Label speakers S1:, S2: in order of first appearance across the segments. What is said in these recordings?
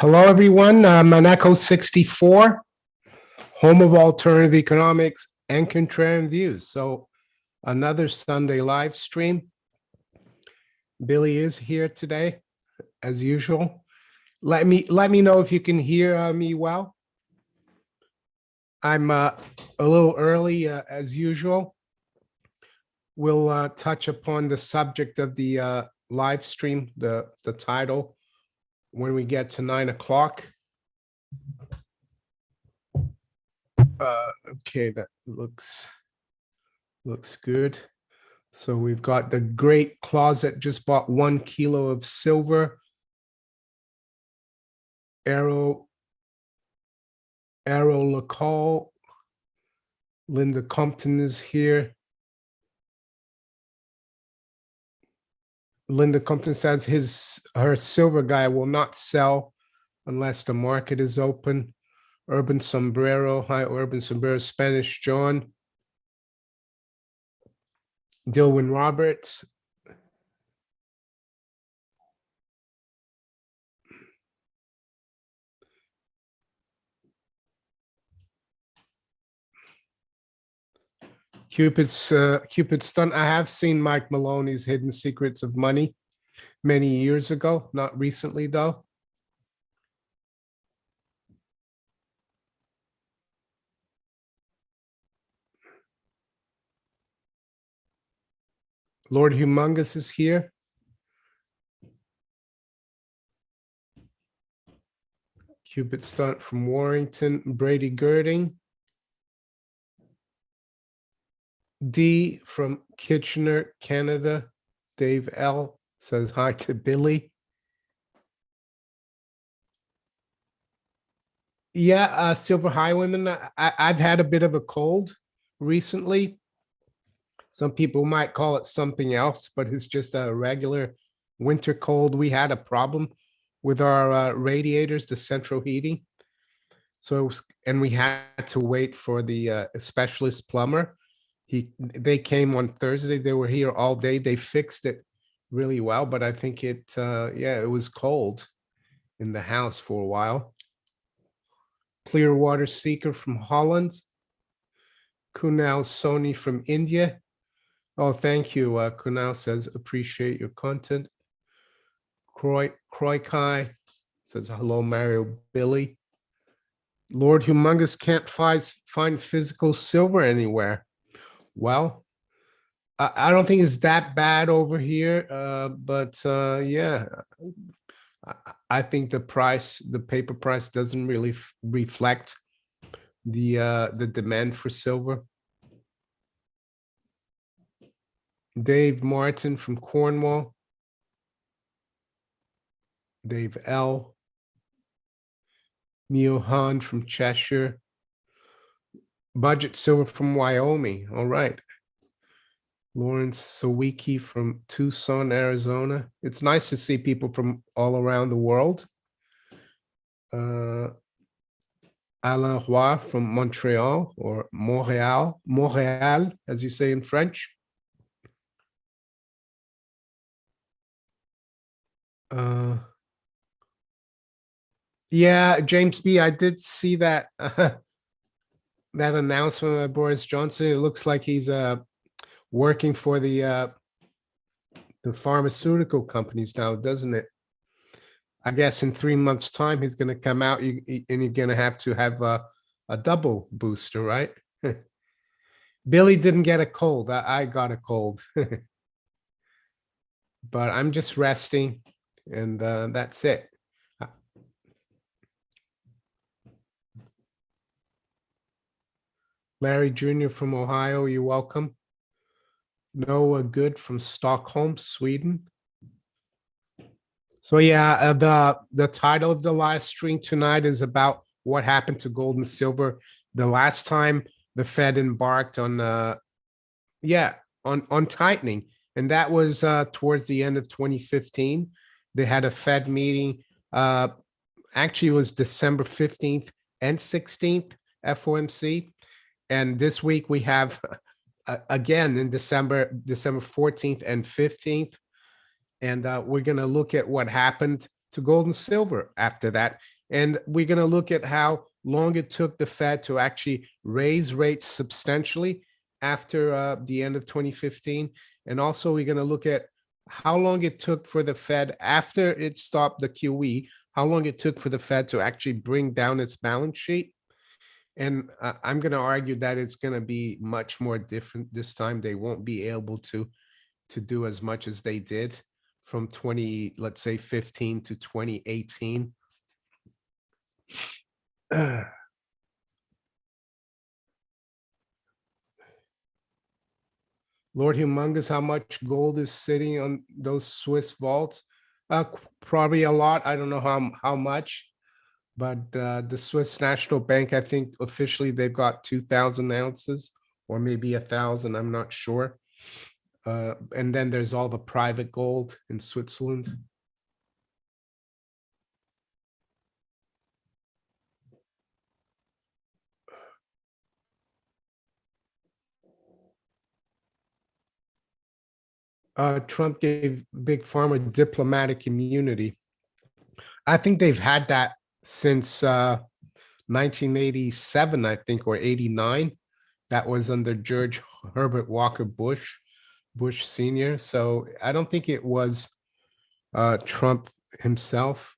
S1: Hello, everyone. Maneko 64, home of alternative economics and contrarian views. So another Sunday live stream. Billy is here today, as usual. Let me know if you can hear me well. I'm a little early, as usual. We'll touch upon the subject of the live stream, the title, when we get to 9 o'clock. Okay, that looks good. So we've got the Great Closet, just bought 1 kilo of silver. Arrow Lacole. Linda Compton is here. Linda Compton says her silver guy will not sell unless the market is open. Urban Sombrero, hi, Urban Sombrero, Spanish John. Dilwyn Roberts. Cupid's Stunt. I have seen Mike Maloney's Hidden Secrets of Money many years ago, not recently though. Lord Humongous is here. Cupid Stunt from Warrington, Brady Girding. D from Kitchener, Canada. Dave L says hi to Billy. Yeah, Silver Highwayman. I've had a bit of a cold recently. Some people might call it something else, but it's just a regular winter cold. We had a problem with our radiators, the central heating. So, and we had to wait for the specialist plumber. They came on Thursday. They were here all day. They fixed it really well, but I think it was cold in the house for a while. Clearwater Seeker from Holland. Kunal Soni from India. Oh, thank you. Kunal says, appreciate your content. Croy Kai says, hello, Mario Billy. Lord Humongous can't find physical silver anywhere. Well, I don't think it's that bad over here, but yeah, I think the paper price doesn't really reflect the demand for silver. Dave Martin from Cornwall. Dave L. Neil Hahn from Cheshire. Budget Silver from Wyoming. All right. Lawrence Sawicki from Tucson, Arizona. It's nice to see people from all around the world. Alain Roy from Montreal, or Montreal, as you say in French. Yeah, James B, I did see that that announcement by Boris Johnson. It looks like he's working for the pharmaceutical companies now, doesn't it? I guess in 3 months' time, he's going to come out and you're going to have a double booster, right? Billy didn't get a cold. I got a cold. But I'm just resting, and that's it. Larry Jr. from Ohio, you're welcome. Noah Good from Stockholm, Sweden. So yeah, the title of the live stream tonight is about what happened to gold and silver the last time the Fed embarked on on tightening, and that was towards the end of 2015. They had a Fed meeting. Actually, it was December 15th and 16th, FOMC, and this week we have again in December 14th and 15th. And we're going to look at what happened to gold and silver after that. And we're going to look at how long it took the Fed to actually raise rates substantially after the end of 2015. And also we're going to look at how long it took for the Fed after it stopped the QE, how long it took for the Fed to actually bring down its balance sheet. And I'm going to argue that it's going to be much more different this time. They won't be able to do as much as they did from let's say 15 to 2018. Lord Humongous, how much gold is sitting on those Swiss vaults? Probably a lot. I don't know how much, but the Swiss National Bank, I think officially they've got 2,000 ounces or maybe 1,000. I'm not sure. And then there's all the private gold in Switzerland. Trump gave Big Pharma diplomatic immunity. I think they've had that since 1987, I think, or 89. That was under George Herbert Walker Bush Sr. So I don't think it was Trump himself.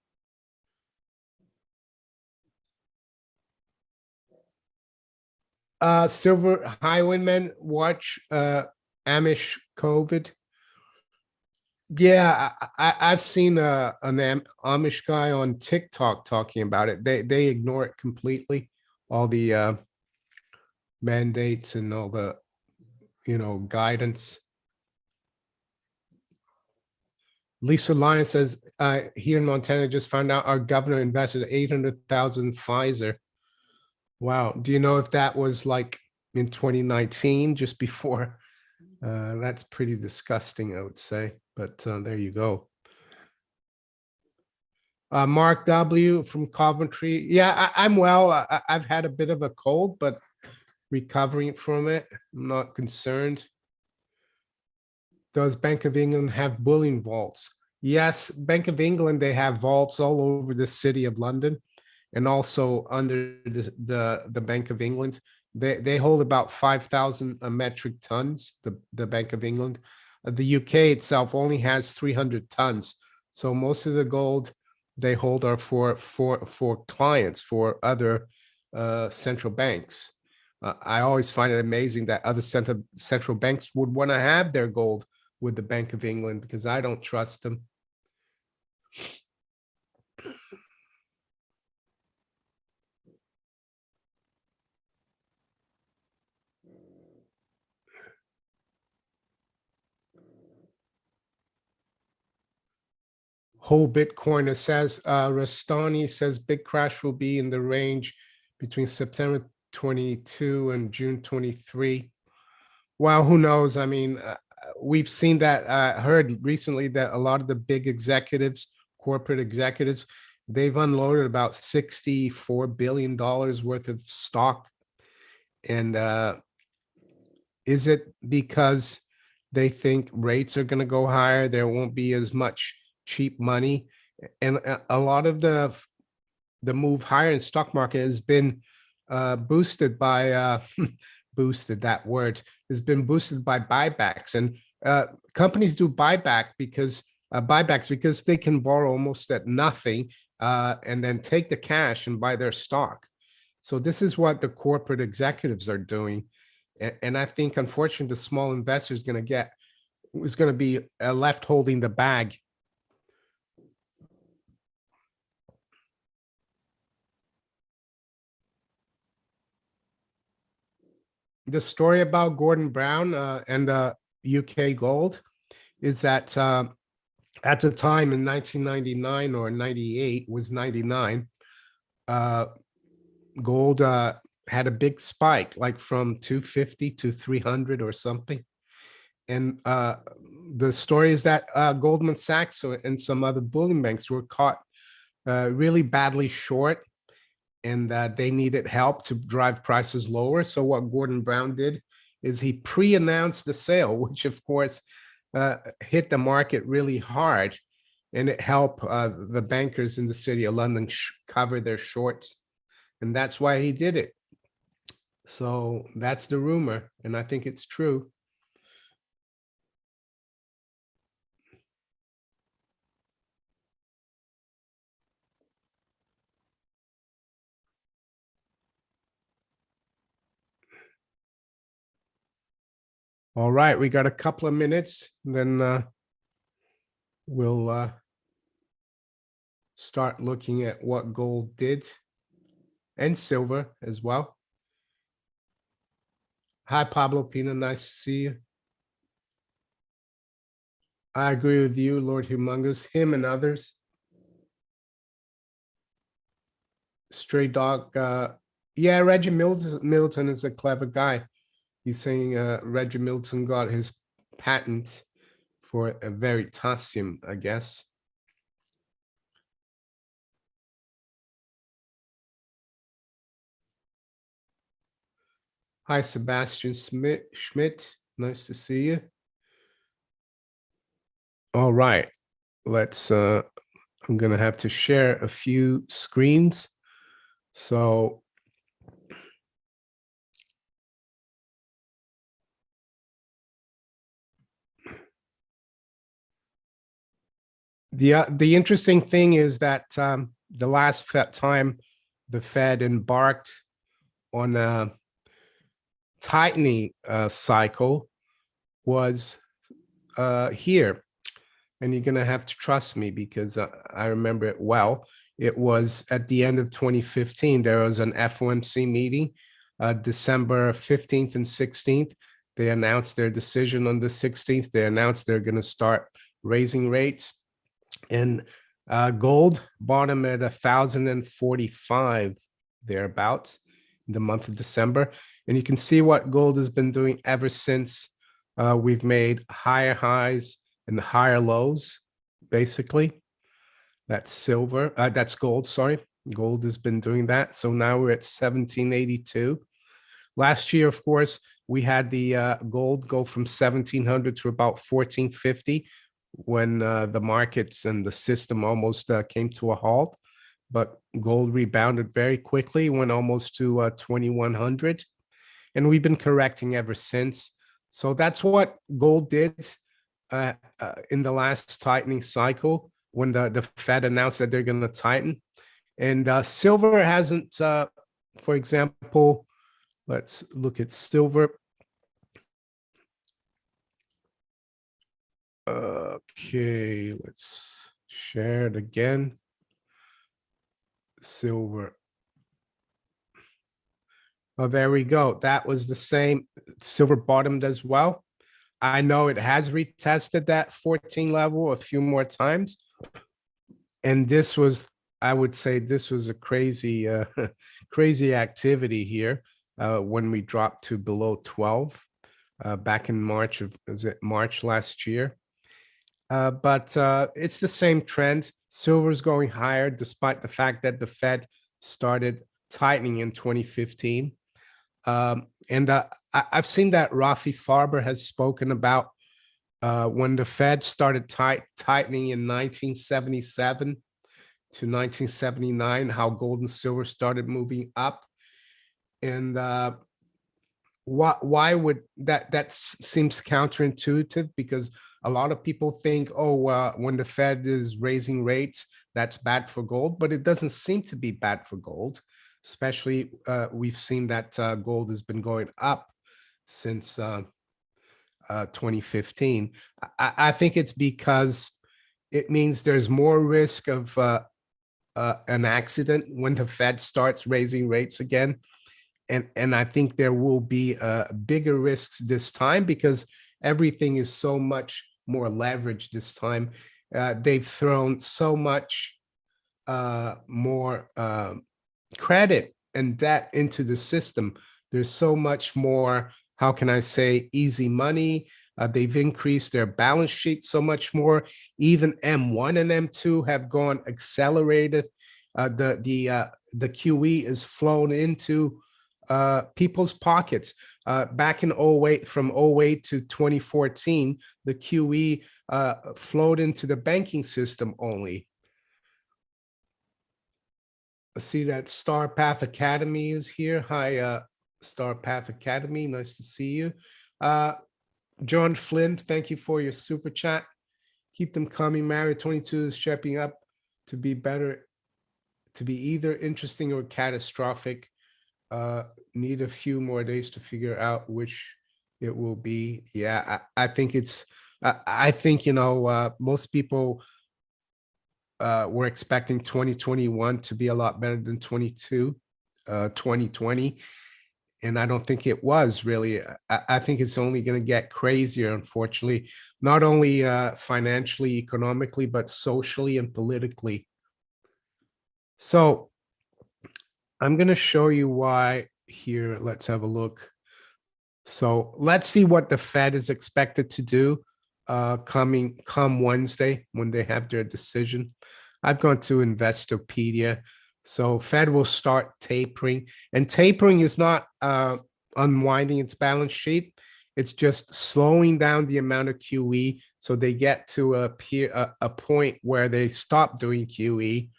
S1: Silver Highwaymen watch Amish COVID. Yeah, I've seen an Amish guy on TikTok talking about it. They ignore it completely, all the mandates and all the guidance. Lisa Lyon says, here in Montana, just found out our governor invested 800,000 Pfizer. Wow. Do you know if that was like in 2019, just before? That's pretty disgusting, I would say. But there you go. Mark W. from Coventry. Yeah, I'm well. I've had a bit of a cold, but recovering from it. I'm not concerned. Does Bank of England have bullion vaults? Yes, Bank of England, they have vaults all over the city of London and also under the Bank of England. They hold about 5,000 metric tons, the Bank of England. The UK itself only has 300 tons. So most of the gold they hold are for clients, for other central banks. I always find it amazing that other central banks would want to have their gold with the Bank of England because I don't trust them. Whole Bitcoiner says, Rastani says big crash will be in the range between September 22 and June 23. Well, who knows? I mean, we've seen that, heard recently that a lot of the big executives, corporate executives, they've unloaded about $64 billion worth of stock. And is it because they think rates are going to go higher? There won't be as much cheap money. And a lot of the move higher in stock market has been boosted by boosted, that word has been boosted by buybacks. And companies do buybacks because they can borrow almost at nothing and then take the cash and buy their stock. So this is what the corporate executives are doing. And I think, unfortunately, the small investor is going to be left holding the bag. The story about Gordon Brown and UK gold is that at the time in 1999 or 98 was 99, gold had a big spike, like from 250 to 300 or something. And the story is that Goldman Sachs and some other bullion banks were caught really badly short, and they needed help to drive prices lower. So what Gordon Brown did is he pre-announced the sale, which of course hit the market really hard. and it helped the bankers in the city of London cover their shorts, and that's why he did it. So that's the rumor, and I think it's true. All right, we got a couple of minutes, then we'll start looking at what gold did and silver as well. Hi, Pablo Pina. Nice to see you. I agree with you, Lord Humongous, him and others. Stray Dog. Yeah, Reggie Middleton is a clever guy. He's saying Reggie Middleton got his patent for a veritasium, I guess. Hi, Sebastian Schmidt. Nice to see you. All right, let's, I'm gonna have to share a few screens. So the interesting thing is that the last time the Fed embarked on a tightening cycle was here, and you're gonna have to trust me because I remember it well. It was at the end of 2015. There was an FOMC meeting, December 15th and 16th. They announced their decision on the 16th. They announced they're going to start raising rates, and gold bottom at 1,045 thereabouts in the month of December. And you can see what gold has been doing ever since. We've made higher highs and higher lows, basically. That's silver. That's gold. Sorry, gold has been doing that. So now we're at 1782. Last year, of course, we had the gold go from 1700 to about 1450 when the markets and the system almost came to a halt. But gold rebounded very quickly, went almost to 2100, and we've been correcting ever since. So that's what gold did in the last tightening cycle when the Fed announced that they're going to tighten. And silver hasn't, for example, let's look at silver. Okay, let's share it again. Silver. Oh, there we go. That was the same. Silver bottomed as well. I know it has retested that 14 level a few more times. And this was, I would say this was a crazy, crazy activity here when we dropped to below 12 back in March of, is it March last year? But it's the same trend. Silver's going higher despite the fact that the Fed started tightening in 2015. And I've seen that Rafi Farber has spoken about when the Fed started tightening in 1977 to 1979, how gold and silver started moving up. And why would that seems counterintuitive, because a lot of people think, oh, when the Fed is raising rates, that's bad for gold, but it doesn't seem to be bad for gold. Especially, we've seen that gold has been going up since 2015. I think it's because it means there's more risk of an accident when the Fed starts raising rates again. And I think there will be bigger risks this time because everything is so much more leveraged this time. They've thrown so much more credit and debt into the system. There's so much more, how can I say, easy money. They've increased their balance sheet so much more. Even M1 and M2 have gone accelerated. The QE is flown into people's pockets. Back in 08, from 08 to 2014, the QE flowed into the banking system only. See that Star Path Academy is here. Hi, Star Path Academy. Nice to see you. John Flynn, thank you for your super chat. Keep them coming. Married 22 is shaping up to be better, to be either interesting or catastrophic. Need a few more days to figure out which it will be. Yeah, I think it's, I think, most people were expecting 2021 to be a lot better than 2020. And I don't think it was really. I think it's only going to get crazier, unfortunately, not only financially, economically, but socially and politically. So I'm going to show you why here. Let's have a look. So let's see what the Fed is expected to do come Wednesday when they have their decision. I've gone to Investopedia. So Fed will start tapering, and tapering is not unwinding its balance sheet. It's just slowing down the amount of QE so they get to a point where they stop doing QE.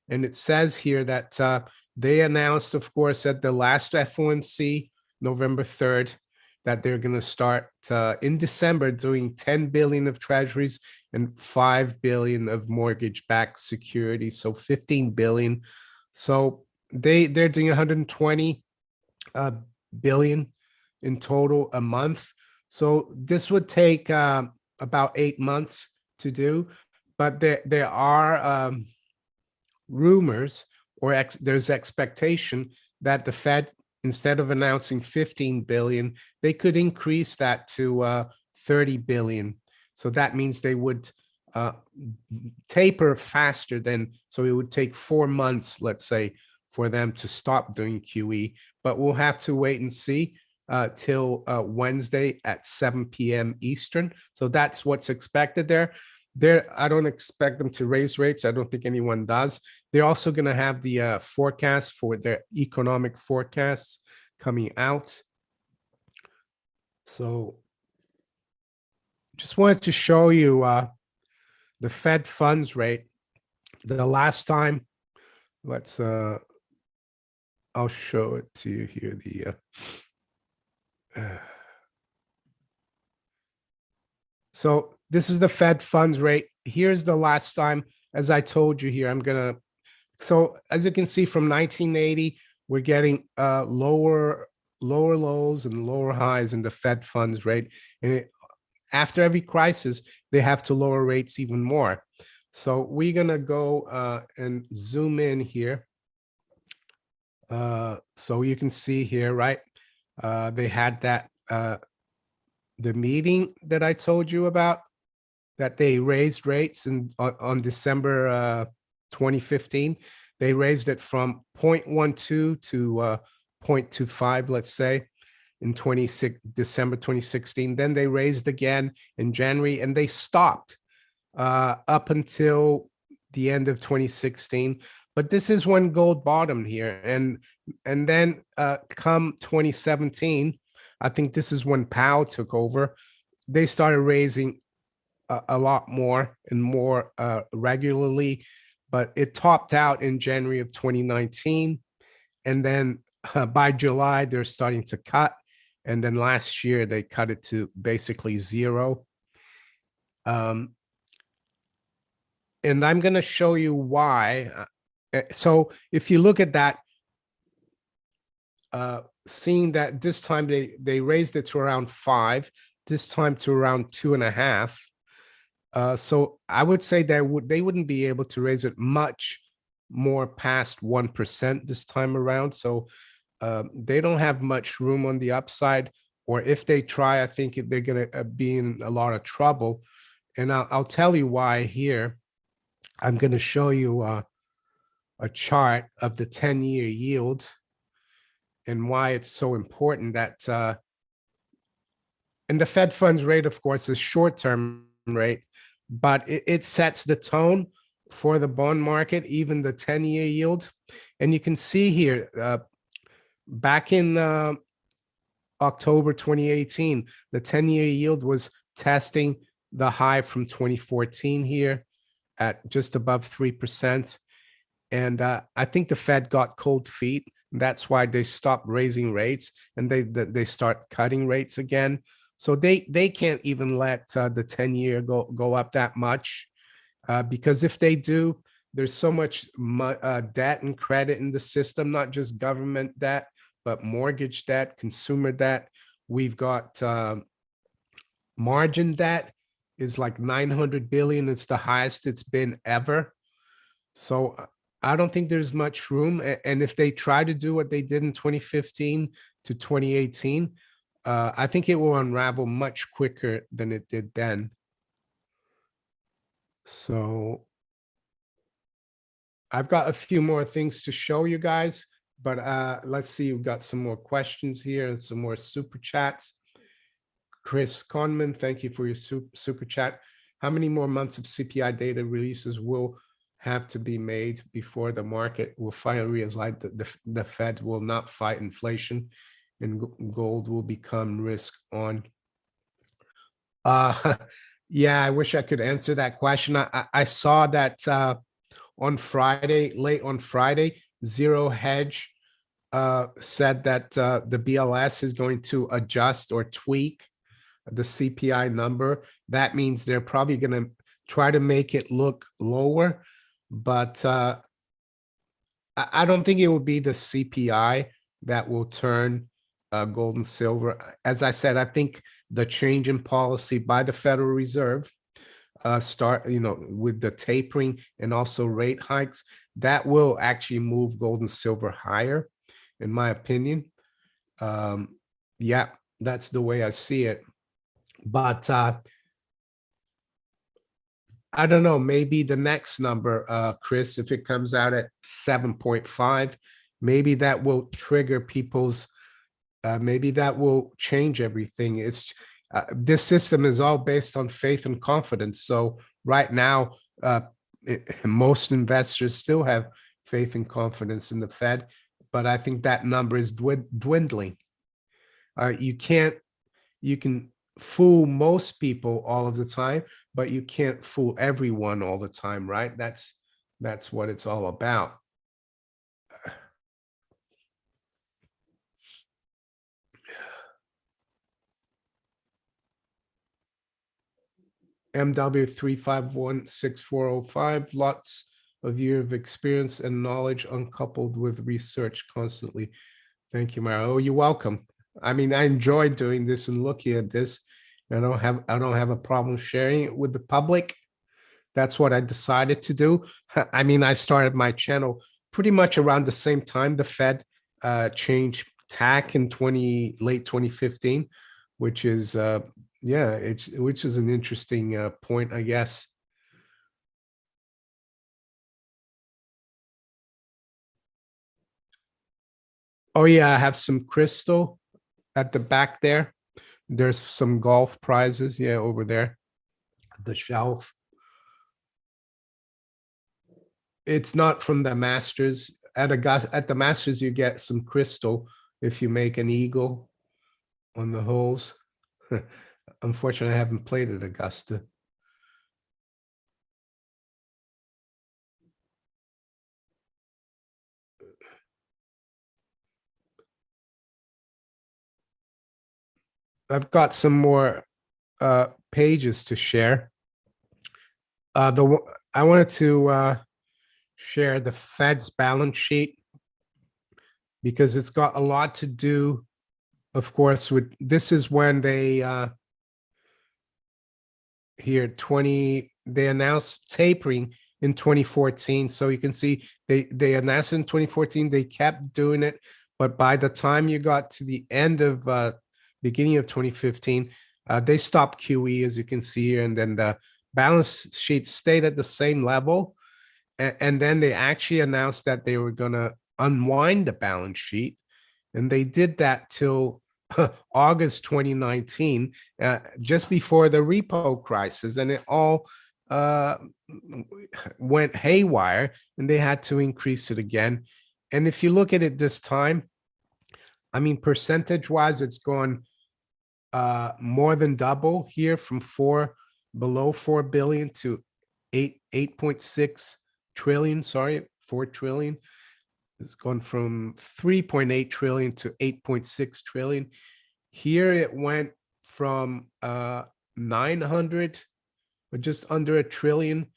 S1: And it says here that they announced, of course, at the last FOMC, November 3rd, that they're going to start in December doing 10 billion of treasuries and 5 billion of mortgage-backed securities, so 15 billion. So they're doing 120 billion in total a month. So this would take about 8 months to do, but there are rumors or there's expectation that the Fed, instead of announcing 15 billion, they could increase that to 30 billion. So that means they would taper faster than, so it would take 4 months, let's say, for them to stop doing QE. But we'll have to wait and see till Wednesday at 7 p.m. Eastern. So that's what's expected there. I don't expect them to raise rates. I don't think anyone does. They're also going to have the forecast for their economic forecasts coming out. So just wanted to show you the Fed funds rate. The last time, I'll show it to you here. So this is the Fed funds rate. Here's the last time, as I told you here, so as you can see from 1980, we're getting lower lows and lower highs in the Fed funds rate. And after every crisis, they have to lower rates even more. So we're gonna go and zoom in here. So you can see here, right? They had that, the meeting that I told you about, that they raised rates on December 2015. They raised it from 0.12 to 0.25, let's say, in December 2016. Then they raised again in January, and they stopped up until the end of 2016. But this is when gold bottomed here, and then come 2017, I think this is when Powell took over. They started raising a lot more and more regularly, but it topped out in January of 2019. And then by July, they're starting to cut. And then last year, they cut it to basically zero. And I'm going to show you why. So if you look at that, seeing that this time they raised it to around 5, this time to around 2.5. So I would say they wouldn't be able to raise it much more past 1% this time around. So they don't have much room on the upside, or if they try, I think they're going to be in a lot of trouble. And I'll tell you why here. I'm going to show you a chart of the 10-year yield and why it's so important that, and the Fed funds rate, of course, is short-term rate, but it sets the tone for the bond market, even the 10-year yield. And you can see here, back in October 2018, the 10-year yield was testing the high from 2014 here at just above 3%. And I think the Fed got cold feet. That's why they stopped raising rates and they start cutting rates again. So they can't even let the 10-year go up that much, because if they do, there's so much debt and credit in the system, not just government debt, but mortgage debt, consumer debt. We've got margin debt is like 900 billion. It's the highest it's been ever. So I don't think there's much room. And if they try to do what they did in 2015 to 2018, I think it will unravel much quicker than it did then. So I've got a few more things to show you guys, but let's see. We've got some more questions here and some more super chats. Chris Conman, thank you for your super chat. How many more months of CPI data releases will have to be made before the market will finally realize that the Fed will not fight inflation and gold will become risk on? Yeah, I wish I could answer that question. I saw that on Friday, late on Friday, Zero Hedge said that the BLS is going to adjust or tweak the CPI number. That means they're probably going to try to make it look lower, but I don't think it will be the CPI that will turn gold and silver. As I said, I think the change in policy by the Federal Reserve start, with the tapering and also rate hikes, that will actually move gold and silver higher, in my opinion. Yeah, that's the way I see it. But I don't know, maybe the next number, Chris, if it comes out at 7.5, maybe that will trigger people's, maybe that will change everything. It's this system is all based on faith and confidence. So right now, most investors still have faith and confidence in the Fed, but I think that number is dwindling. You can fool most people all of the time, but you can't fool everyone all the time, right? That's what it's all about. MW3516405, lots of years of experience and knowledge uncoupled with research constantly. Thank you, Mara. Oh, you're welcome. I mean, I enjoy doing this and looking at this. I don't have a problem sharing it with the public. That's what I decided to do. I mean, I started my channel pretty much around the same time the Fed changed tack in late 2015, which is yeah, which is an interesting point, I guess. Oh yeah, I have some crystal at the back there. There's some golf prizes, yeah, over there, the shelf. It's not from the Masters. At the Masters, you get some crystal if you make an eagle on the holes. Unfortunately, I haven't played at Augusta. I've got some more pages to share. I wanted to share the Fed's balance sheet because it's got a lot to do, of course, with this is when they they announced tapering in 2014. So you can see they announced in 2014, they kept doing it, but by the time you got to the end of beginning of 2015, they stopped QE, as you can see here, and then the balance sheet stayed at the same level. And then they actually announced that they were going to unwind the balance sheet. And they did that till August 2019, just before the repo crisis. And it all went haywire and they had to increase it again. And if you look at it this time, I mean, percentage wise, it's gone more than double here from 4 below 4 billion to 8.6 trillion. Sorry, 4 trillion. It's gone from 3.8 trillion to 8.6 trillion. Here it went from 900 or just under a trillion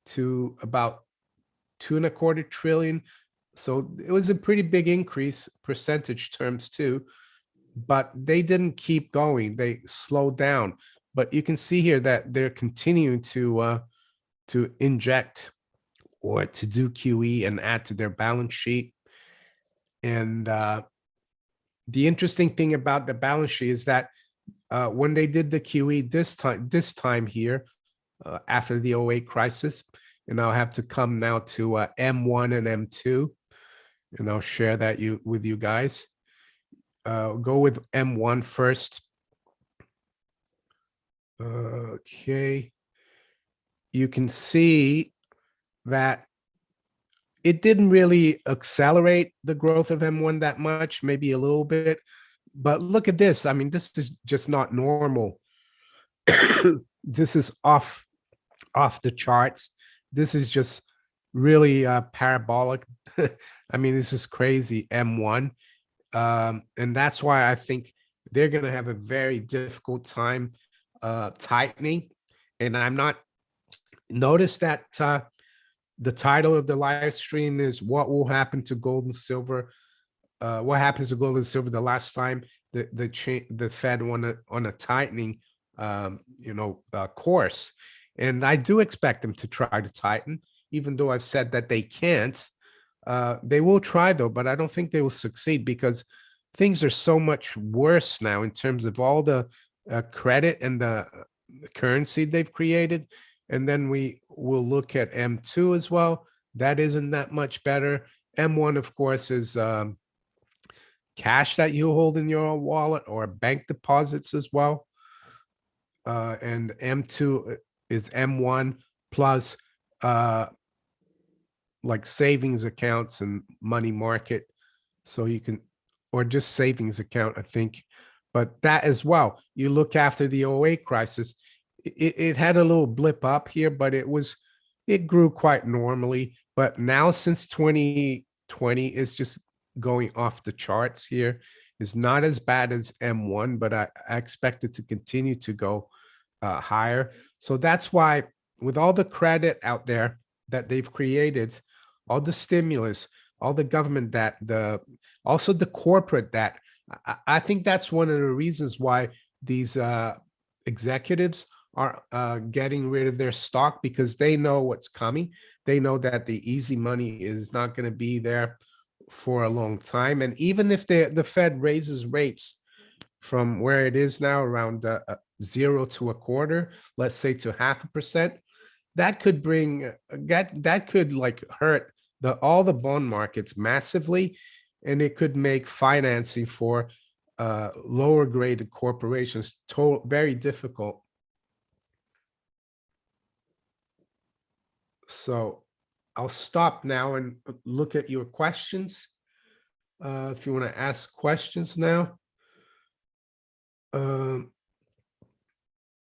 S1: to about 2.25 trillion. So it was a pretty big increase, percentage terms too, but they didn't keep going. They slowed down. But you can see here that they're continuing to inject or to do QE and add to their balance sheet. And the interesting thing about the balance sheet is that when they did the QE this time here, after the '08 crisis, and I'll have to come now to M1 and M2, and I'll share that with you guys. Go with M1 first. Okay. You can see that it didn't really accelerate the growth of M1 that much, maybe a little bit. But look at this. I mean, this is just not normal. This is off the charts. This is just really parabolic. I mean, this is crazy, M1. And that's why I think they're going to have a very difficult time tightening. And I'm not, notice that the title of the live stream is what will happen to gold and silver. What happens to gold and silver the last time the Fed went on a tightening course. And I do expect them to try to tighten, even though I've said that they can't. They will try though, but I don't think they will succeed because things are so much worse now in terms of all the credit and the currency they've created. And then we will look at M2 as well. That isn't that much better. M1, of course, is cash that you hold in your wallet or bank deposits as well. And M2 is M1 plus like savings accounts and money market. So you can, or just savings account, I think. But that as well, you look after the '08 crisis, it had a little blip up here, but it grew quite normally. But now since 2020, it's just going off the charts here. It's not as bad as M1, but I expect it to continue to go higher. So that's why with all the credit out there that they've created, all the stimulus, all the government that also the corporate that, I think that's one of the reasons why these executives are getting rid of their stock, because they know what's coming. They know that the easy money is not going to be there for a long time. And even if the Fed raises rates from where it is now, around 0 to 1/4, let's say to 0.5%, that could bring that could like hurt all the bond markets massively, and it could make financing for lower graded corporations very difficult. So I'll stop now and look at your questions. If you want to ask questions now.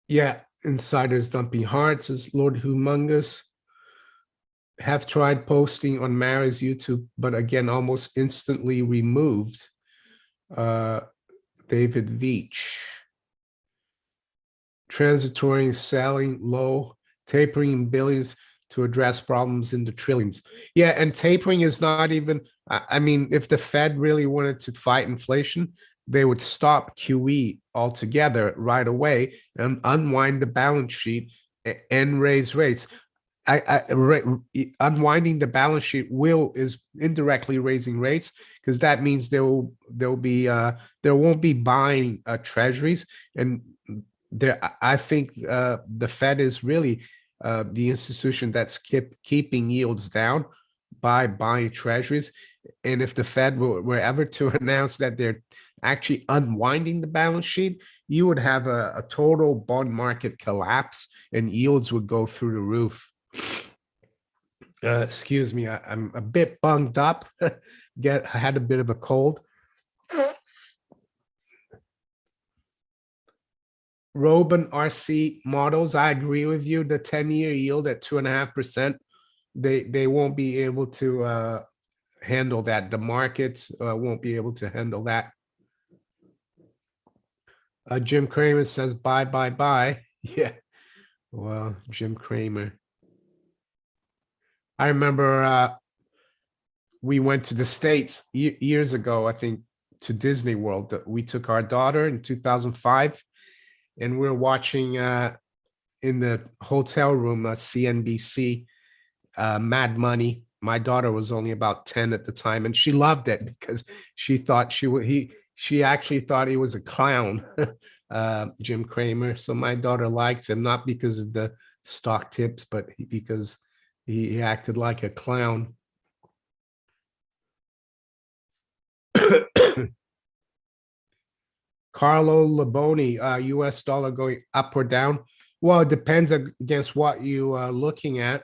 S1: Yeah, insiders dumping hard, says Lord Humongous. Have tried posting on Mara's YouTube, but again, almost instantly removed. David Veach. Transitory selling low, tapering billions to address problems in the trillions. Yeah, and tapering is not even, I mean, if the Fed really wanted to fight inflation, they would stop QE altogether right away and unwind the balance sheet and raise rates. Unwinding the balance sheet is indirectly raising rates, because that means there won't be buying treasuries, and I think the Fed is really the institution that's keeping yields down by buying treasuries. And if the Fed were ever to announce that they're actually unwinding the balance sheet, you would have a total bond market collapse and yields would go through the roof. Excuse me, I'm a bit bunged up. I had a bit of a cold. Robin RC models, I agree with you. The 10-year yield at 2.5%, they won't be able to handle that. The markets won't be able to handle that. Jim Cramer says bye, bye, bye. Yeah. Well, Jim Cramer. I remember we went to the States years ago, I think, to Disney World. We took our daughter in 2005, and we were watching in the hotel room CNBC, Mad Money. My daughter was only about 10 at the time, and she loved it because she thought she actually thought he was a clown, Jim Cramer. So my daughter liked him, not because of the stock tips, but because he acted like a clown. Carlo Laboni, US dollar going up or down? Well, it depends against what you are looking at.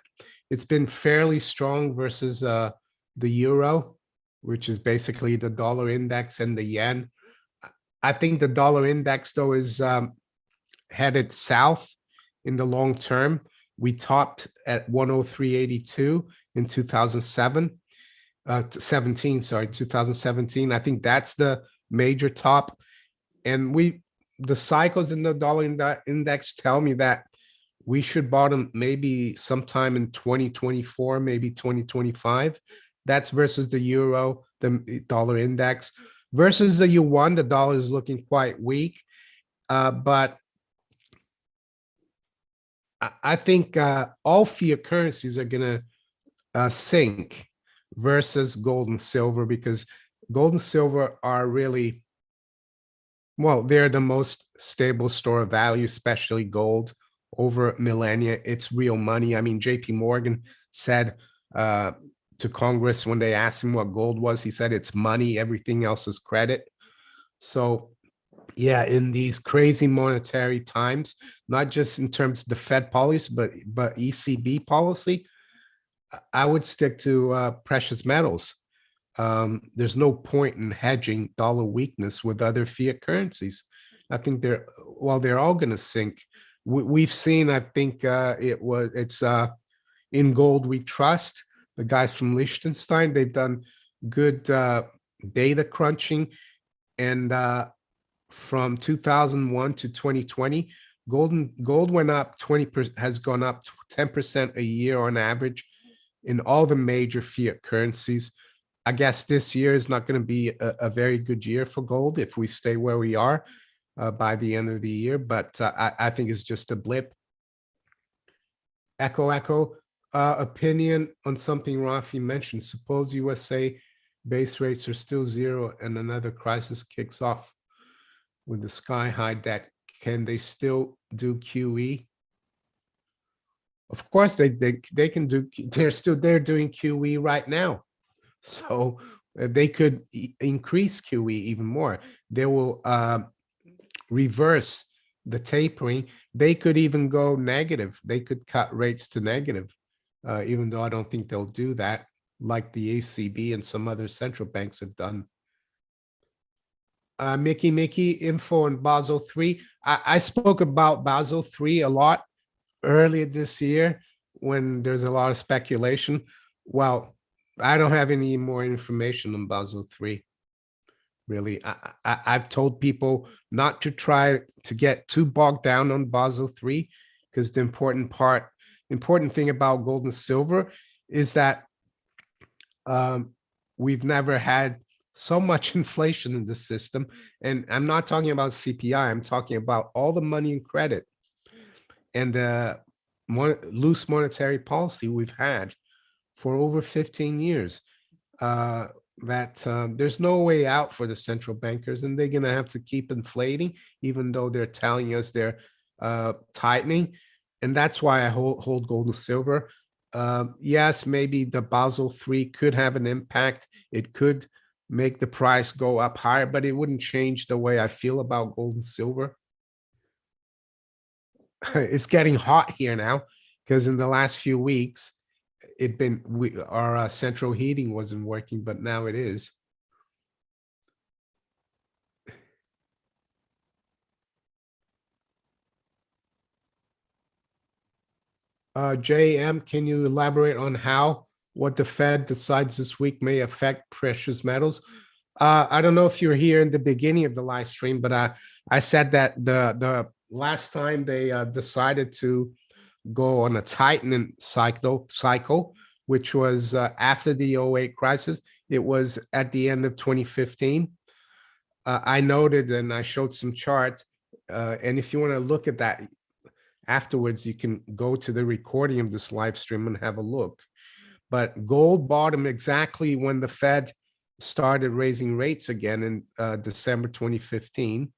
S1: It's been fairly strong versus the euro, which is basically the dollar index, and the yen. I think the dollar index, though, is headed south in the long term. We topped at 103.82 in 2007. 2017. I think that's the major top. And the cycles in the dollar index tell me that we should bottom maybe sometime in 2024, maybe 2025. That's versus the euro, the dollar index. Versus the yuan, the dollar is looking quite weak. But I think all fiat currencies are going to sink versus gold and silver, because gold and silver are really, well, they're the most stable store of value, especially gold over millennia. It's real money. I mean, JP Morgan said to Congress when they asked him what gold was, he said it's money, everything else is credit. So yeah, in these crazy monetary times, not just in terms of the Fed policy, but ECB policy, I would stick to precious metals. There's no point in hedging dollar weakness with other fiat currencies. I think they're all going to sink. We've seen, I think it's in Gold We Trust, the guys from Liechtenstein, they've done good data crunching, and from 2001 to 2020, gold went up 20%, has gone up 10% a year on average in all the major fiat currencies. I guess this year is not going to be a very good year for gold if we stay where we are by the end of the year, but I think it's just a blip. Echo, opinion on something Rafi mentioned. Suppose USA base rates are still zero and another crisis kicks off with the sky high debt. Can they still do QE? Of course they can do. They're doing QE right now. So they could increase QE even more. They will reverse the tapering. They could even go negative. They could cut rates to negative, even though I don't think they'll do that, like the ECB and some other central banks have done. Mickey, info on Basel III. I spoke about Basel III a lot earlier this year when there's a lot of speculation. Well, I don't have any more information on Basel III. Really, I've told people not to try to get too bogged down on Basel III, because the important thing about gold and silver is that we've never had so much inflation in the system. And I'm not talking about CPI, I'm talking about all the money and credit and the loose monetary policy we've had for over 15 years. There's no way out for the central bankers, and they're going to have to keep inflating, even though they're telling us they're tightening. And that's why I hold gold and silver. Yes, maybe the Basel III could have an impact. It could make the price go up higher, but it wouldn't change the way I feel about gold and silver. It's getting hot here now, because in the last few weeks, our central heating wasn't working, but now it is. JM, can you elaborate on how what the Fed decides this week may affect precious metals? I don't know if you were here in the beginning of the live stream, but I said that the last time they decided to go on a tightening cycle, which was after the '08 crisis, it was at the end of 2015. I noted and I showed some charts, and if you want to look at that afterwards, you can go to the recording of this live stream and have a look. But gold bottomed exactly when the Fed started raising rates again in December 2015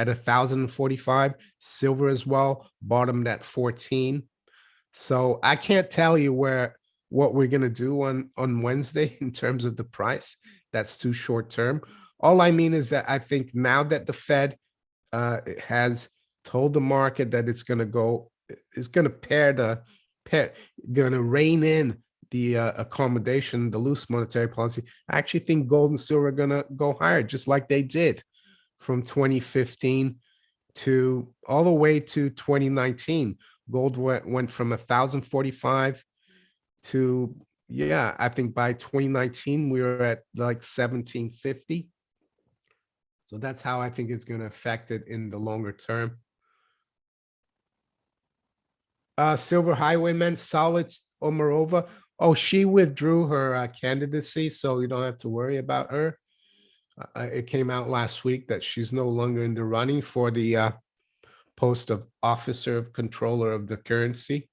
S1: at 1,045. Silver as well bottomed at 14. So I can't tell you what we're gonna do on Wednesday in terms of the price. That's too short term. All I mean is that I think now that the Fed has told the market that it's going to go, it's going to going to rein in the accommodation, the loose monetary policy. I actually think gold and silver are going to go higher, just like they did from 2015 to all the way to 2019. Gold went from 1,045 to, yeah, I think by 2019 we were at like 1,750. So that's how I think it's going to affect it in the longer term. Silver Highwayman, solid Omarova. Oh, she withdrew her candidacy, so you don't have to worry about her. It came out last week that she's no longer in the running for the post of officer of controller of the currency.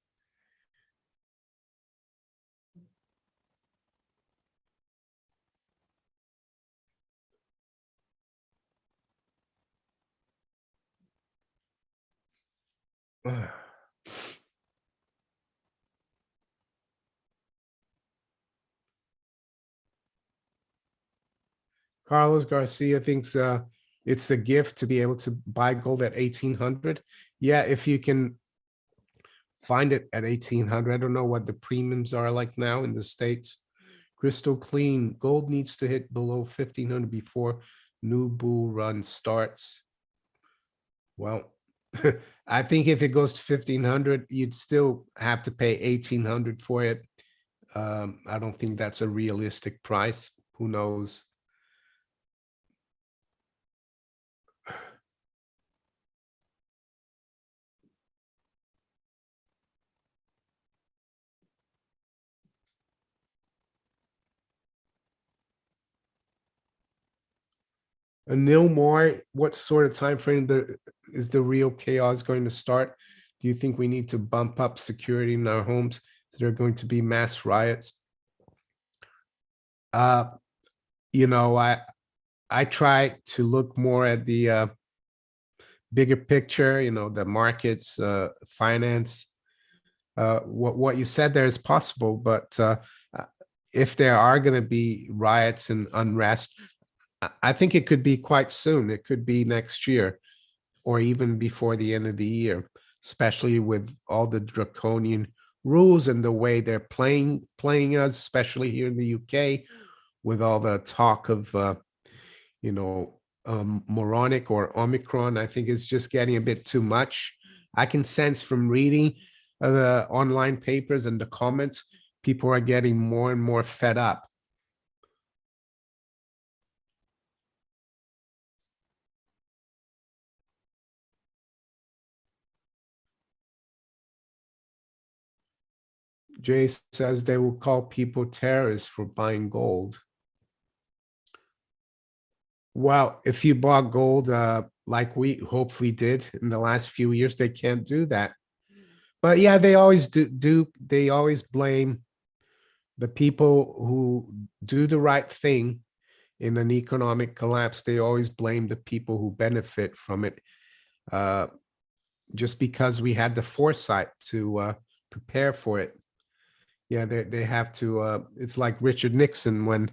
S1: Carlos Garcia thinks it's the gift to be able to buy gold at 1,800. Yeah, if you can find it at 1,800. I don't know what the premiums are like now in the States. Crystal clean. Gold needs to hit below 1,500 before new bull run starts. Well, I think if it goes to 1,500, you'd still have to pay 1,800 for it. I don't think that's a realistic price. Who knows? Neil Moore, what sort of time frame is the real chaos going to start? Do you think we need to bump up security in our homes? Is there going to be mass riots? Uh, you know, I try to look more at the bigger picture, you know, the markets, finance. What you said there is possible, but if there are going to be riots and unrest, I think it could be quite soon. It could be next year or even before the end of the year, especially with all the draconian rules and the way they're playing us, especially here in the UK, with all the talk of you know, moronic or Omicron. I think it's just getting a bit too much. I can sense from reading the online papers and the comments, people are getting more and more fed up. Jay says they will call people terrorists for buying gold. Well, if you bought gold, like we hopefully did in the last few years, they can't do that. But yeah, they always do. They always blame the people who do the right thing in an economic collapse. They always blame the people who benefit from it, uh, just because we had the foresight to prepare for it. Yeah, they have to. It's like Richard Nixon when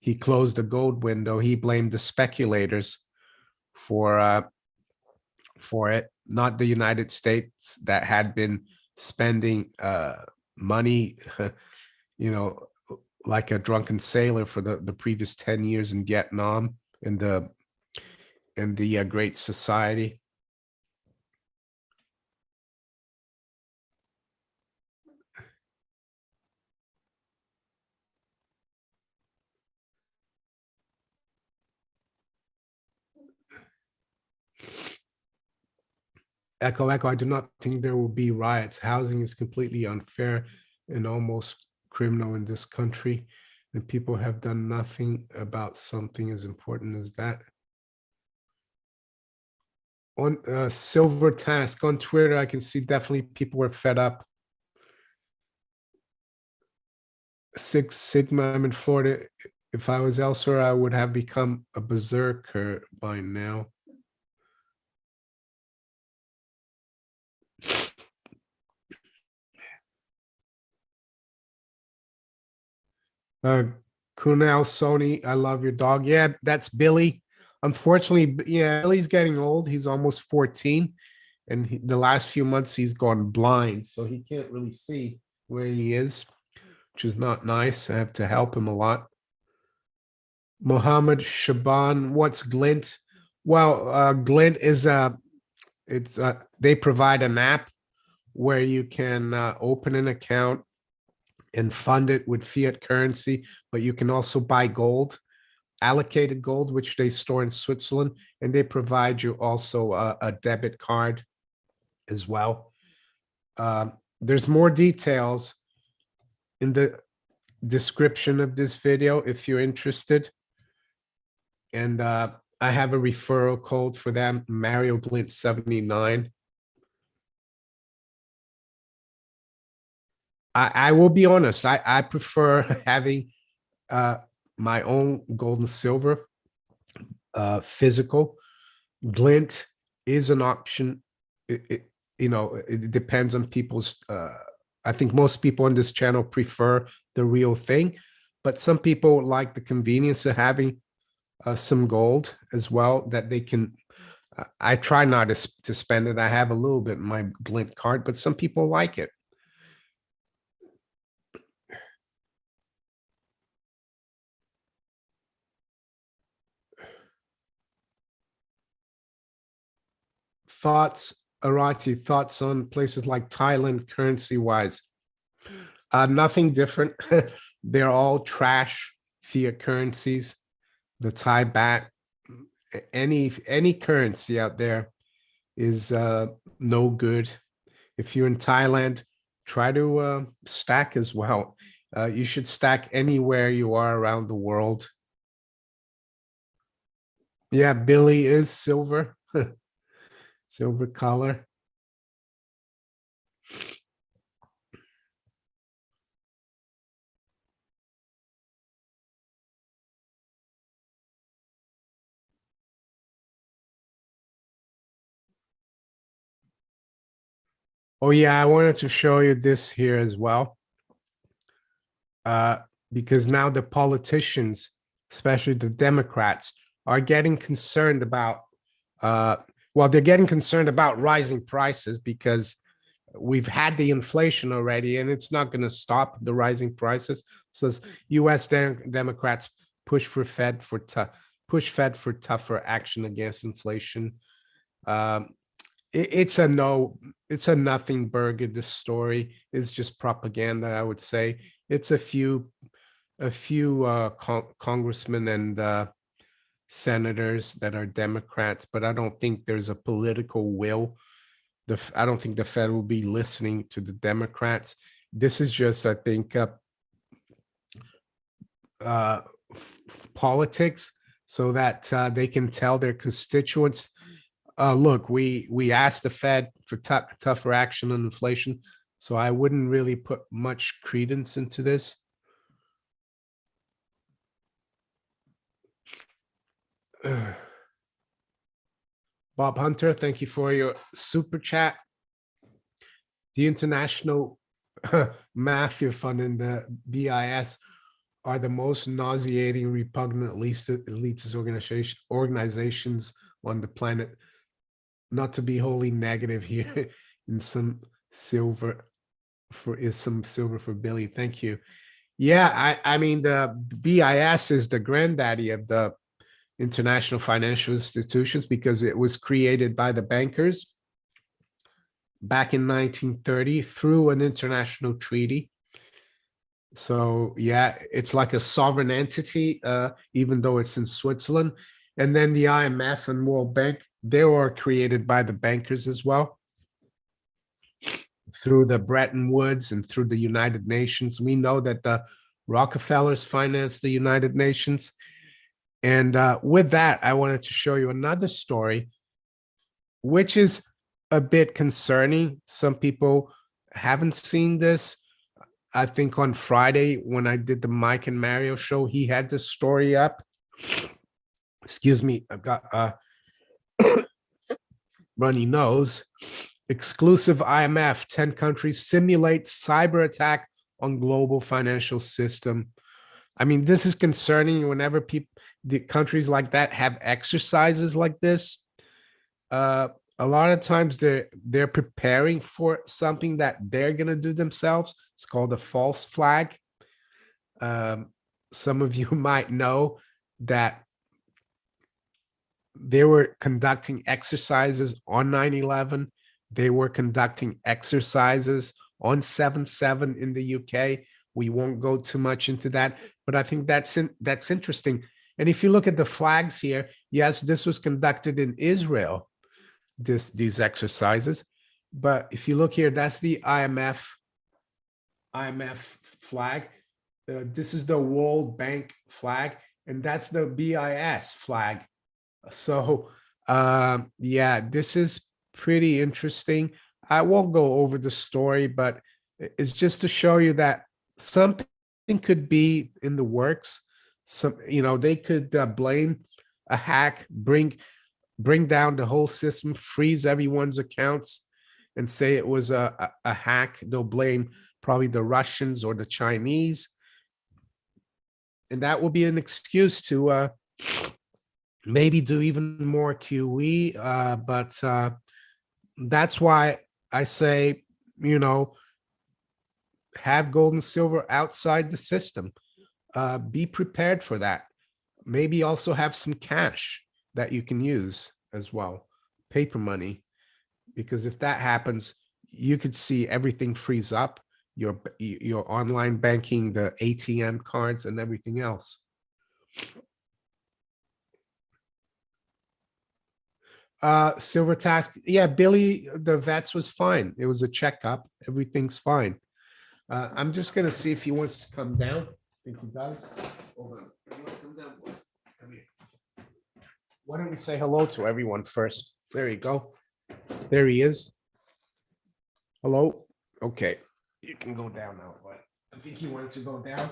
S1: he closed the gold window. He blamed the speculators for it, not the United States that had been spending money, you know, like a drunken sailor for the previous 10 years in Vietnam in the Great Society. Echo, I do not think there will be riots. Housing is completely unfair and almost criminal in this country, and people have done nothing about something as important as that. On Silver Task on Twitter, I can see definitely people are fed up. Six Sigma, I'm in Florida. If I was elsewhere, I would have become a berserker by now. Uh, Kunal, Sony, I love your dog. Yeah, that's Billy. Unfortunately, yeah, Billy's getting old. He's almost 14. And the last few months, he's gone blind. So he can't really see where he is, which is not nice. I have to help him a lot. Mohammed Shaban, what's Glint? Well, Glint is they provide an app where you can open an account and fund it with fiat currency, but you can also buy gold, allocated gold, which they store in Switzerland, and they provide you also a debit card as well. There's more details in the description of this video if you're interested. And I have a referral code for them, Mario Glint 79. I will be honest, I prefer having my own gold and silver physical. Glint is an option. It depends on people's I think most people on this channel prefer the real thing, but some people like the convenience of having some gold as well that they can. I try not to spend it. I have a little bit in my Glint card, but some people like it. Thoughts, Arati, thoughts on places like Thailand currency wise? Nothing different. They're all trash fiat currencies. The Thai baht, any currency out there is no good. If you're in Thailand, try to stack as well. You should stack anywhere you are around the world. Yeah, Billy is silver, silver color. Oh yeah, I wanted to show you this here as well. Because now the politicians, especially the Democrats, are getting concerned about they're getting concerned about rising prices because we've had the inflation already and it's not going to stop the rising prices. So US Democrats push Fed for tougher action against inflation. It's a nothing burger. This story is just propaganda, I would say. It's a few congressmen and senators that are Democrats, but I don't think there's a political will. I don't think the Fed will be listening to the Democrats. This is just, I think, politics, so that they can tell their constituents, look, we asked the Fed for tougher action on inflation, so I wouldn't really put much credence into this. Bob Hunter, thank you for your super chat. The International Mafia Fund and the BIS are the most nauseating, repugnant, elitist organizations on the planet. Not to be wholly negative here, in some silver for Billy. Thank you. Yeah, I mean the BIS is the granddaddy of the international financial institutions because it was created by the bankers back in 1930 through an international treaty. So yeah, it's like a sovereign entity, even though it's in Switzerland. And then the IMF and World Bank, they were created by the bankers as well. through the Bretton Woods and through the United Nations. We know that the Rockefellers financed the United Nations. And with that, I wanted to show you another story, which is a bit concerning. Some people haven't seen this. I think on Friday, when I did the Mike and Mario show, he had this story up. Excuse me, I've got a runny nose. Exclusive IMF, 10 countries simulate cyber attack on global financial system. I mean, this is concerning whenever the countries like that have exercises like this. A lot of times they're preparing for something that they're gonna do themselves. It's called a false flag. Some of you might know that they were conducting exercises on 9/11. They were conducting exercises on 7/7 in the UK. We won't go too much into that, but I think that's interesting. And if you look at the flags here, yes, this was conducted in Israel, these exercises. But if you look here, that's the IMF flag. This is the World Bank flag, and that's the BIS flag. So yeah, this is pretty interesting. I won't go over the story, but it's just to show you that something could be in the works. Some, they could blame a hack, bring down the whole system, freeze everyone's accounts, and say it was a hack. They'll blame probably the Russians or the Chinese, and that will be an excuse to maybe do even more QE. But that's why I say, have gold and silver outside the system. Be prepared for that. Maybe also have some cash that you can use as well, paper money, because if that happens, you could see everything freeze up, your online banking, the ATM cards, and everything else. Silver task, yeah, Billy, the vets was fine. It was a checkup. Everything's fine. I'm just gonna see if he wants to come down. I think he does. Hold on. Come down. Come here. Why don't we say hello to everyone first? There you go. There he is. Hello. Okay, you can go down now. But I think he wanted to go down,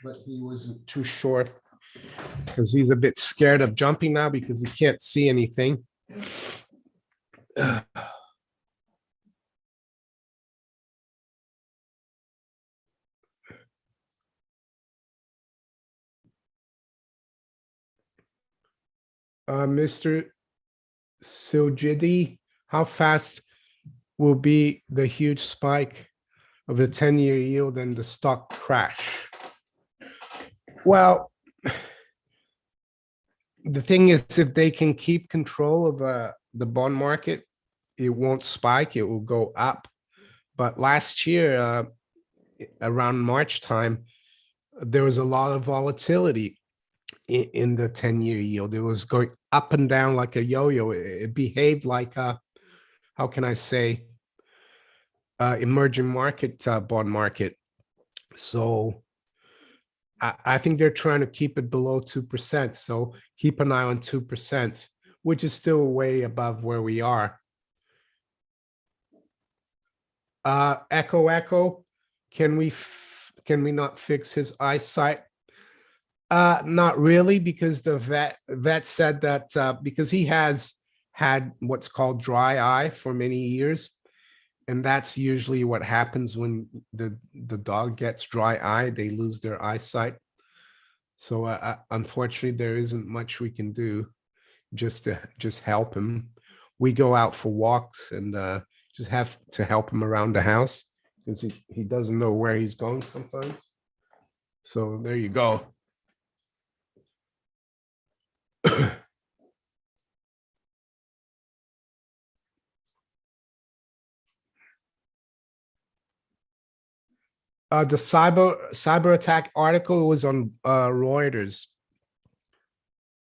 S1: but he wasn't too sure because he's a bit scared of jumping now because he can't see anything. Mr. Siljidi, how fast will be the huge spike of the 10-year yield and the stock crash? Well, the thing is, if they can keep control of the bond market, it won't spike, it will go up. But last year, around March time, there was a lot of volatility in the 10-year yield. It was going up and down like a yo-yo. It behaved like how can I say, emerging market bond market. So I think they're trying to keep it below 2%. So keep an eye on 2%, which is still way above where we are. Echo, can we not fix his eyesight? Not really, because the vet said that because he has had what's called dry eye for many years, and that's usually what happens when the dog gets dry eye. They lose their eyesight. So unfortunately, there isn't much we can do just to help him. We go out for walks and just have to help him around the house because he doesn't know where he's going sometimes. So there you go. The cyber attack article was on Reuters.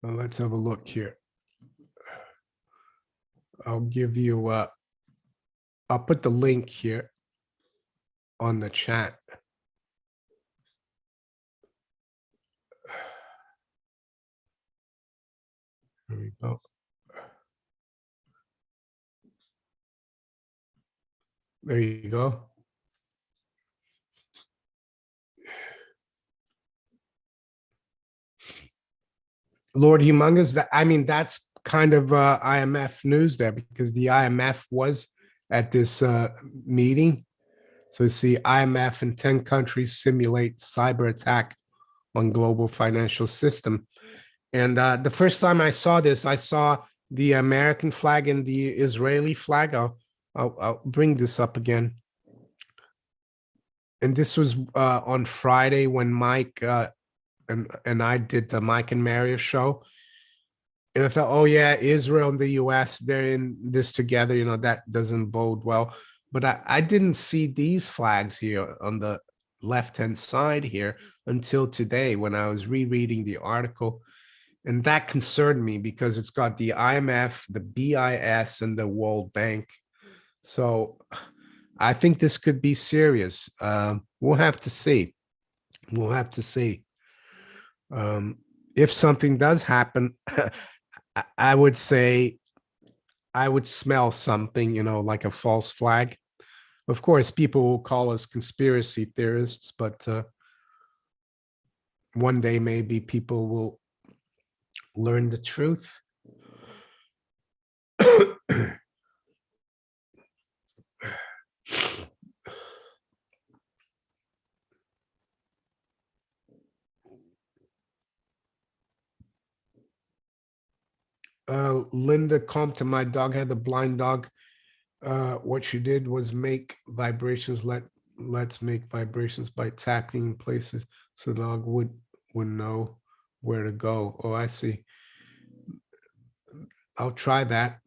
S1: Let's have a look here. I'll give you I'll put the link here. on the chat. There we go. There you go. Lord Humongous, that I mean, that's kind of IMF news there, because the IMF was at this meeting. So you see, IMF in 10 countries simulate cyber attack on global financial system. And the first time I saw this, I saw the American flag and the Israeli flag. I'll bring this up again. And this was on Friday when Mike and I did the Mike and Mario show. And I thought, oh yeah, Israel and the US, they're in this together. You know, that doesn't bode well. But I didn't see these flags here on the left-hand side here until today when I was rereading the article. And that concerned me because it's got the IMF, the BIS, and the World Bank. So I think this could be serious. We'll have to see. We'll have to see. If something does happen, I would say I would smell something, you know, like a false flag. Of course, people will call us conspiracy theorists, but one day maybe people will learn the truth. Linda Compton, my dog had a blind dog. What she did was make vibrations. Let's make vibrations by tapping in places so the dog would know where to go. Oh, I see. I'll try that.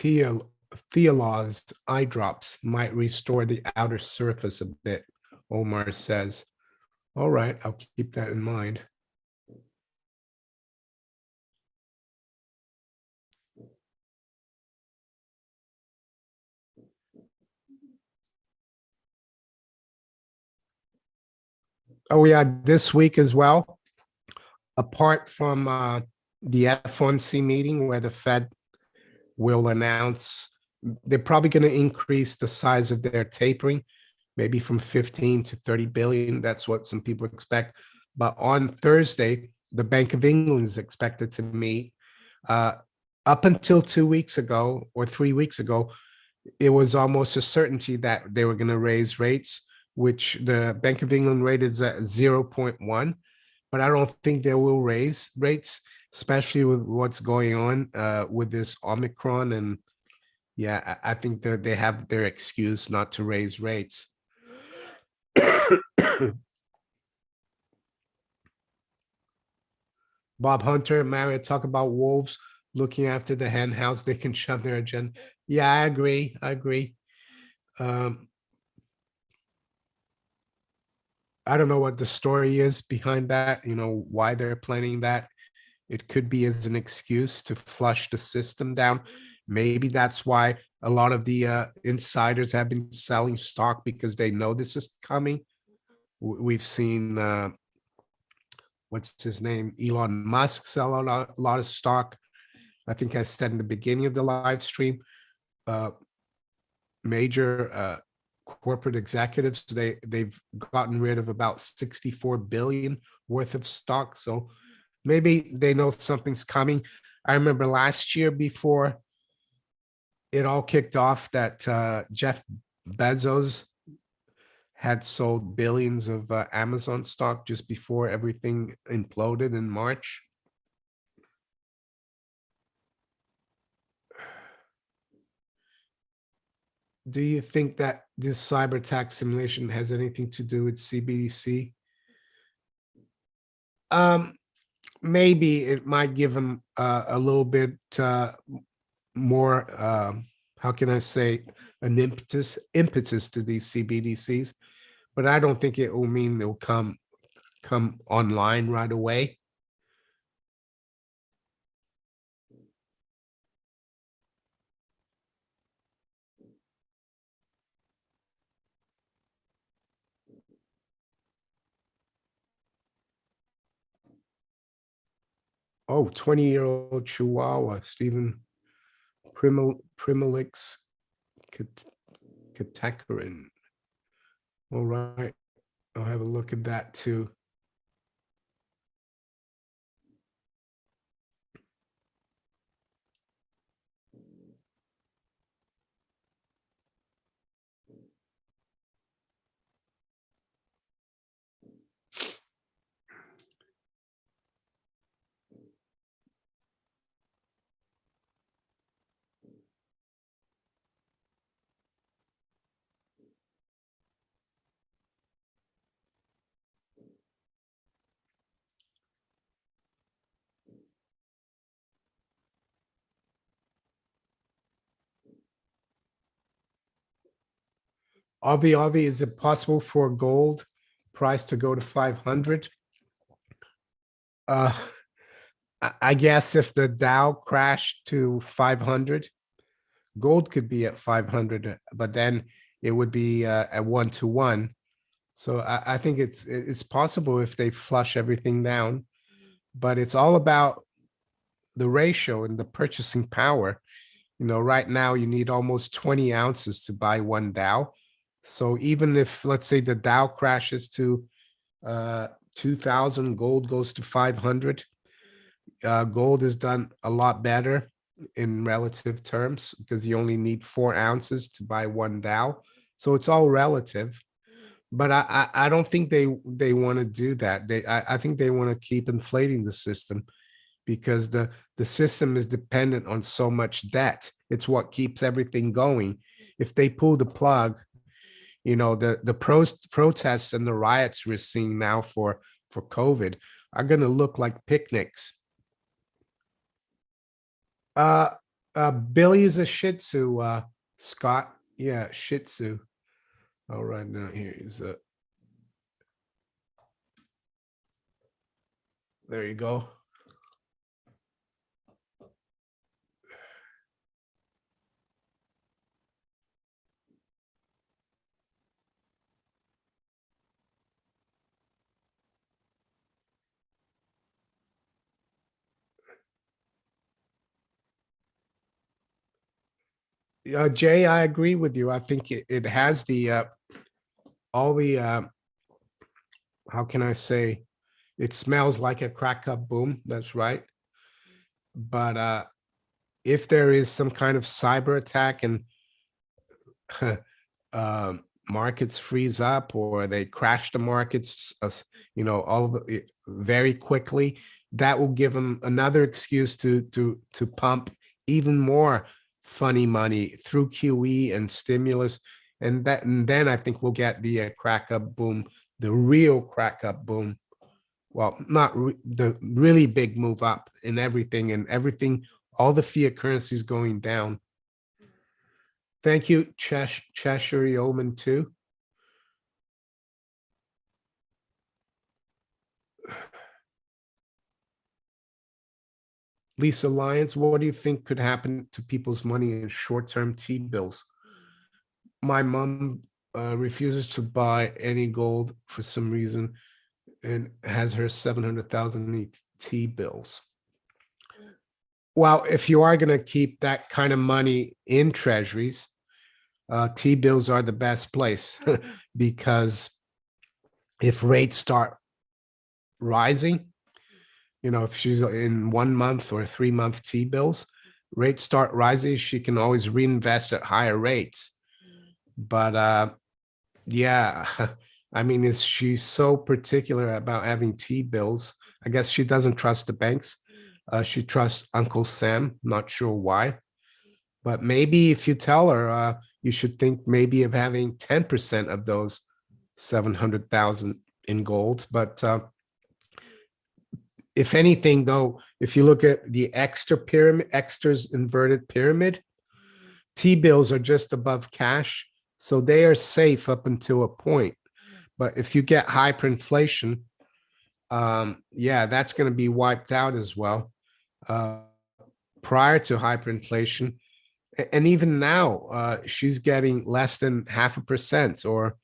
S1: Theolozed eye drops might restore the outer surface a bit, Omar says. All right, I'll keep that in mind. Oh yeah, this week as well, apart from the FOMC meeting where the Fed will announce, they're probably going to increase the size of their tapering, maybe from 15 to 30 billion. That's what some people expect. But on Thursday, the Bank of England is expected to meet. Up until 2 weeks ago or 3 weeks ago, it was almost a certainty that they were going to raise rates, which the Bank of England rated at 0.1. But I don't think they will raise rates, especially with what's going on with this Omicron. And yeah, I think that they have their excuse not to raise rates. Bob Hunter, Mario, talk about wolves looking after the hen house. They can shove their agenda. Yeah, I agree. I agree. I don't know what the story is behind that, you know, why they're planning that. It could be as an excuse to flush the system down. Maybe that's why a lot of the insiders have been selling stock, because they know this is coming. We've seen, what's his name? Elon Musk sell a lot of stock. I think I said in the beginning of the live stream, major corporate executives, they've gotten rid of about 64 billion worth of stock. So maybe they know something's coming. I remember last year, before it all kicked off, that Jeff Bezos had sold billions of Amazon stock just before everything imploded in March. Do you think that this cyber attack simulation has anything to do with CBDC? maybe it might give them a little bit more, how can I say, an impetus to these CBDCs, but I don't think it will mean they'll come online right away. Oh, 20-year-old Chihuahua, Stephen Primalix Katakarin. All right, I'll have a look at that too. Avi, is it possible for gold price to go to 500? Uh, I guess if the Dow crashed to 500, gold could be at 500, but then it would be a 1-to-1. So I think it's possible if they flush everything down, but it's all about the ratio and the purchasing power. Right now you need almost 20 ounces to buy one Dow. So even if, let's say, the Dow crashes to 2000, gold goes to 500. Gold has done a lot better in relative terms because you only need 4 ounces to buy one Dow. So it's all relative. But I don't think they want to do that. I think they want to keep inflating the system because the system is dependent on so much debt. It's what keeps everything going. If they pull the plug, the protests and the riots we're seeing now for COVID are going to look like picnics. Uh, Billy is a Shih Tzu. Scott, yeah, Shih Tzu. All right, now here is a. There you go. Jay, I agree with you. I think it has the all the how can I say, it smells like a crack up boom. That's right. But if there is some kind of cyber attack and markets freeze up or they crash the markets, all of very quickly, that will give them another excuse to pump even more funny money through QE and stimulus, and then I think we'll get the crack up boom, the real crack up boom. Well, not the really big move up in everything, all the fiat currencies going down. Thank you, Cheshire Yeoman too. Lisa Lyons, what do you think could happen to people's money in short-term T-bills? My mom refuses to buy any gold for some reason and has her 700,000 T-bills. Well, if you are going to keep that kind of money in treasuries, T-bills are the best place because if rates start rising, if she's in 1 month or 3 month T-bills, rates start rising, she can always reinvest at higher rates. But yeah, I mean, is she so particular about having T-bills? I guess she doesn't trust the banks. She trusts Uncle Sam, not sure why. But maybe if you tell her, you should think maybe of having 10% of those 700,000 in gold. But If anything, though, if you look at the Exeter's inverted pyramid, T-bills are just above cash, so they are safe up until a point. But if you get hyperinflation, yeah, that's going to be wiped out as well. Prior to hyperinflation, and even now, she's getting less than 0.5%, or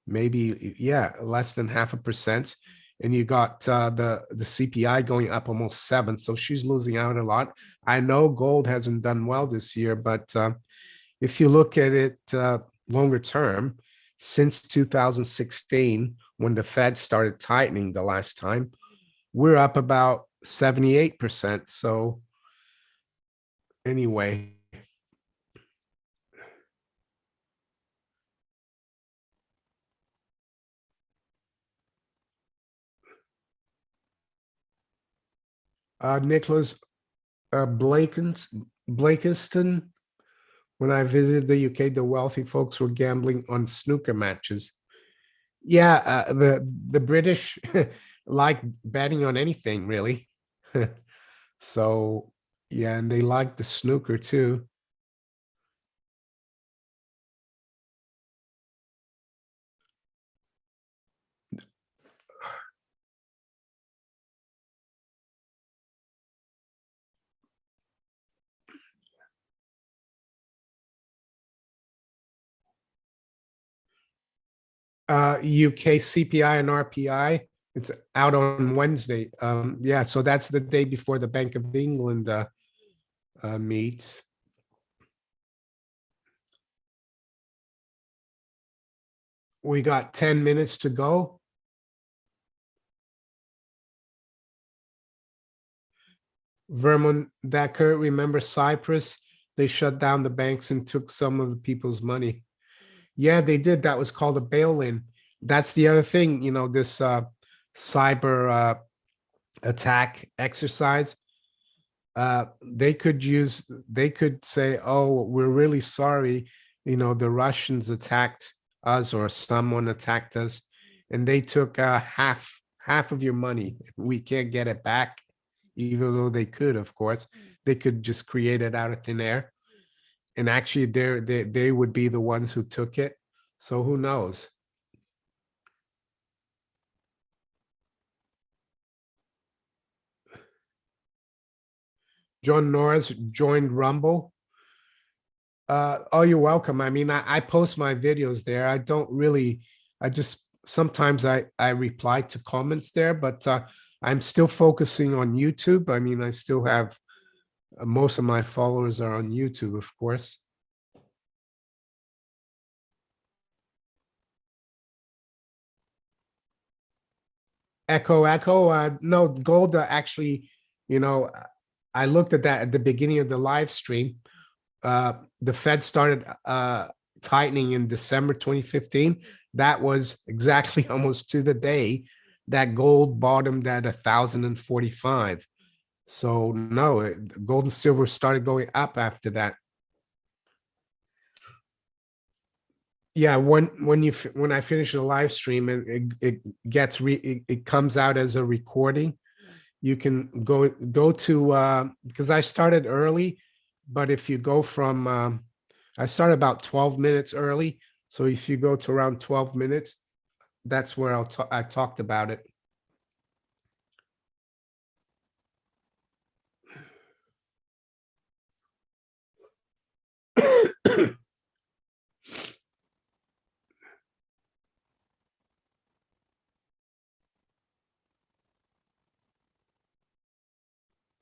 S1: maybe, yeah, less than 0.5%. And you got the CPI going up almost 7%, so she's losing out a lot. I know gold hasn't done well this year, but if you look at it longer term, since 2016, when the Fed started tightening the last time, we're up about 78%. So anyway, Nicholas Blakiston, when I visited the UK, the wealthy folks were gambling on snooker matches. Yeah, the British like betting on anything, really. So yeah, and they like the snooker too. UK CPI and RPI. It's out on Wednesday. Yeah, so that's the day before the Bank of England meets. We got 10 minutes to go. Vermont Decker, remember Cyprus? They shut down the banks and took some of the people's money. Yeah, they did. That was called a bail-in. That's the other thing, this cyber attack exercise. They could say, oh, we're really sorry, the Russians attacked us, or someone attacked us, and they took half of your money. We can't get it back, even though they could. Of course, they could just create it out of thin air, and actually they would be the ones who took it. So who knows? John Norris joined Rumble. Oh, you're welcome. I mean, I post my videos there. I don't really, I just sometimes I reply to comments there, but I'm still focusing on YouTube. I mean, I still have most of my followers are on YouTube, of course. Echo. No, gold actually, you know, I looked at that at the beginning of the live stream. The Fed started tightening in December 2015. That was exactly almost to the day that gold bottomed at 1,045. So no, gold and silver started going up after that. Yeah, when I finish the live stream and it comes out as a recording, you can go to because I started early, but if you go from I started about 12 minutes early. So if you go to around 12 minutes, that's where I talked about it.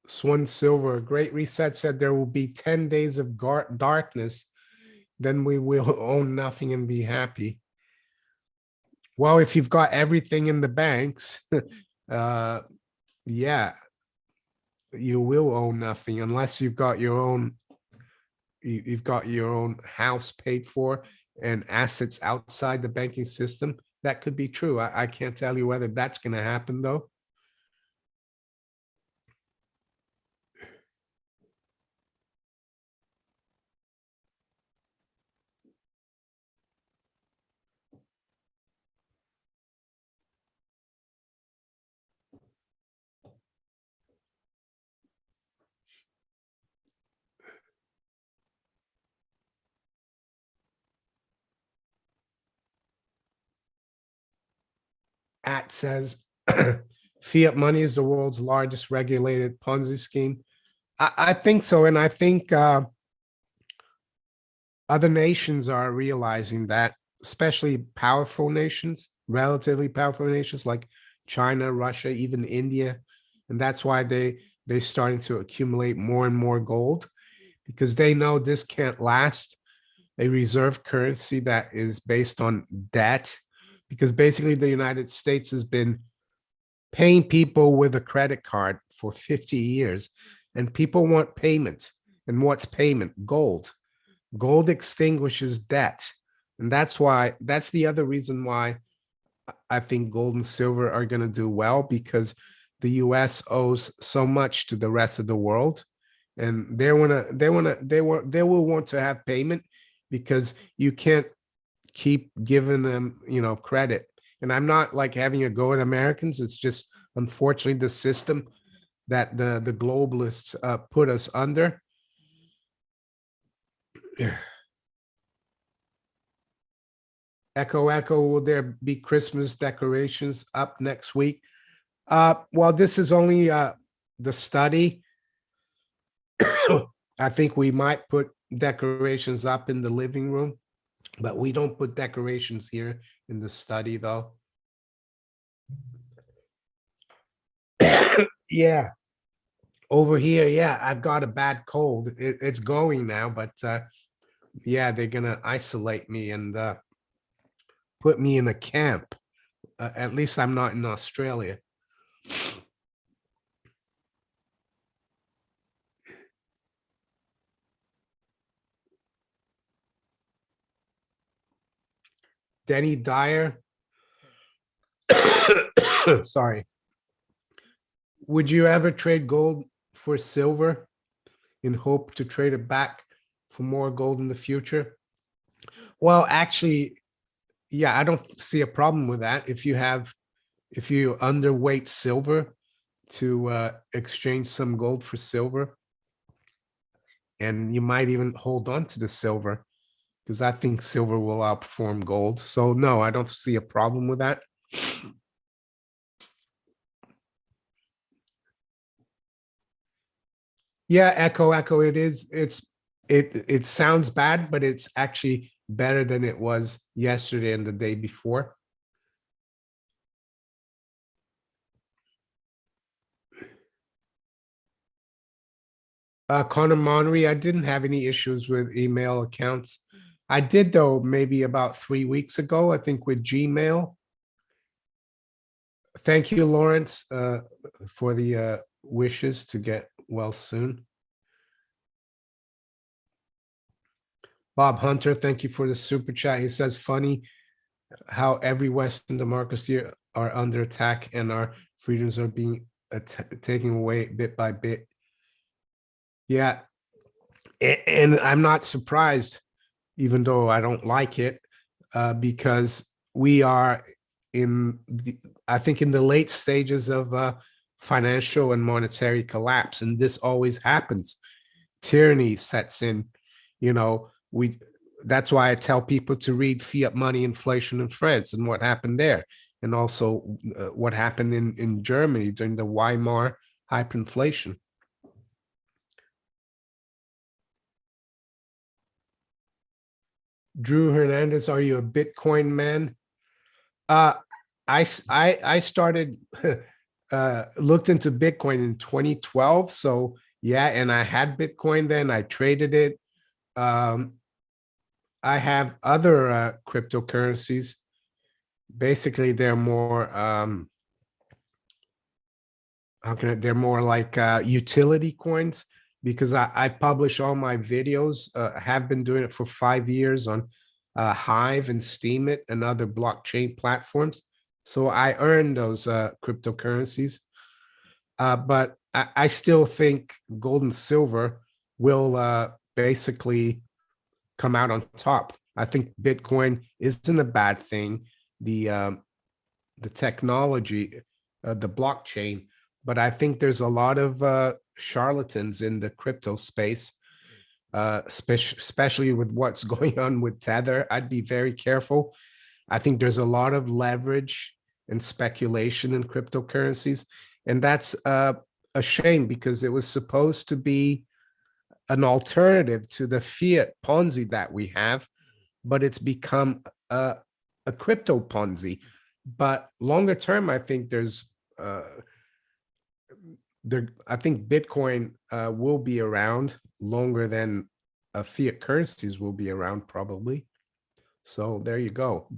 S1: Swan Silver, Great Reset said there will be 10 days of darkness. Then we will own nothing and be happy. Well, if you've got everything in the banks, uh, yeah, you will own nothing unless you've got your own house paid for and assets outside the banking system. That could be true. I can't tell you whether that's going to happen though. At says fiat money is the world's largest regulated Ponzi scheme. I think so, and I think other nations are realizing that, especially powerful nations, relatively powerful nations like China, Russia, even India, and that's why they're starting to accumulate more and more gold because they know this can't last. A reserve currency that is based on debt, because basically the United States has been paying people with a credit card for 50 years, and people want payment. And what's payment? Gold. Gold extinguishes debt. And that's the other reason why I think gold and silver are going to do well, because the US owes so much to the rest of the world. And they will want to have payment because you can't keep giving them, credit. And I'm not like having a go at Americans. It's just unfortunately the system that the globalists put us under. Echo, echo, will there be Christmas decorations up next week? Well, this is only the study. I think we might put decorations up in the living room, but we don't put decorations here in the study though. Yeah. Over here, yeah, I've got a bad cold. It's going now, but yeah, they're gonna isolate me and put me in a camp. At least I'm not in Australia. Denny Dyer. Sorry. Would you ever trade gold for silver in hope to trade it back for more gold in the future? Well, actually, yeah, I don't see a problem with that. If you underweight silver to exchange some gold for silver, and you might even hold on to the silver because I think silver will outperform gold. So no, I don't see a problem with that. Yeah, echo, echo. It sounds bad, but it's actually better than it was yesterday and the day before. Connor Monry, I didn't have any issues with email accounts. I did though, maybe about 3 weeks ago, I think with Gmail. Thank you, Lawrence, for the wishes to get well soon. Bob Hunter, thank you for the super chat. He says, funny how every Western democracy are under attack and our freedoms are being taken away bit by bit. Yeah. And I'm not surprised, even though I don't like it, because we are I think, in the late stages of financial and monetary collapse. And this always happens. Tyranny sets in, you know, that's why I tell people to read Fiat Money, Inflation in France and what happened there. And also what happened in Germany during the Weimar hyperinflation. Drew Hernandez, are you a Bitcoin man? Uh, I started looked into Bitcoin in 2012. So yeah, and I had Bitcoin then. I traded it. I have other cryptocurrencies. Basically, they're more they're more like utility coins, because I publish all my videos. Have been doing it for 5 years on Hive and Steemit and other blockchain platforms. So I earn those cryptocurrencies. But I still think gold and silver will basically come out on top. I think Bitcoin isn't a bad thing. The technology, the blockchain, but I think there's a lot of charlatans in the crypto space, especially with what's going on with Tether. I'd be very careful. I think there's a lot of leverage and speculation in cryptocurrencies. And that's a shame, because it was supposed to be an alternative to the fiat Ponzi that we have, but it's become a crypto Ponzi. But longer term, I think I think Bitcoin will be around longer than fiat currencies will be around, probably. So there you go.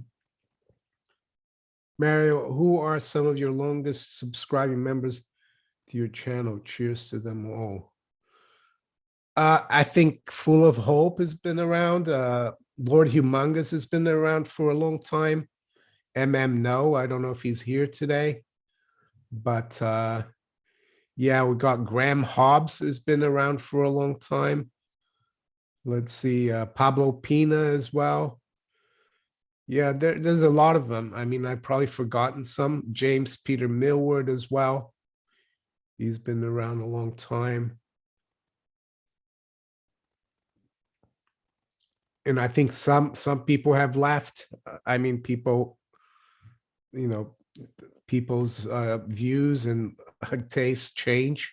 S1: Mario, who are some of your longest subscribing members to your channel? Cheers to them all. I think Full of Hope has been around. Lord Humongous has been around for a long time. No, I don't know if he's here today, but yeah, we got Graham Hobbs has been around for a long time. Let's see, Pablo Pina as well. Yeah, there's a lot of them. I mean, I've probably forgotten some. James Peter Millward as well. He's been around a long time. And I think some people have left. I mean, people, you know, people's views and tastes change.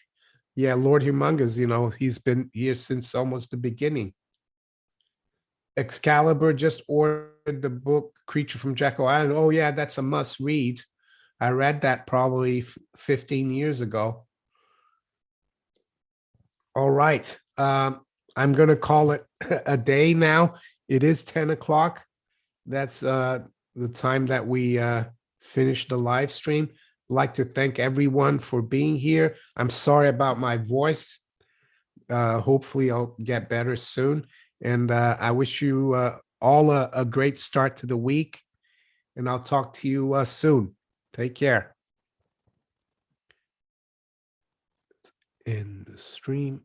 S1: Yeah, Lord Humongous, you know, he's been here since almost the beginning. Excalibur just ordered the book Creature from Jekyll Island. Oh yeah, that's a must read. I read that probably 15 years ago. All right. I'm going to call it a day now. It is 10 o'clock. That's the time that we finish the live stream. I'd like to thank everyone for being here. I'm sorry about my voice. Hopefully I'll get better soon. And I wish you all a great start to the week. And I'll talk to you soon. Take care. End the stream.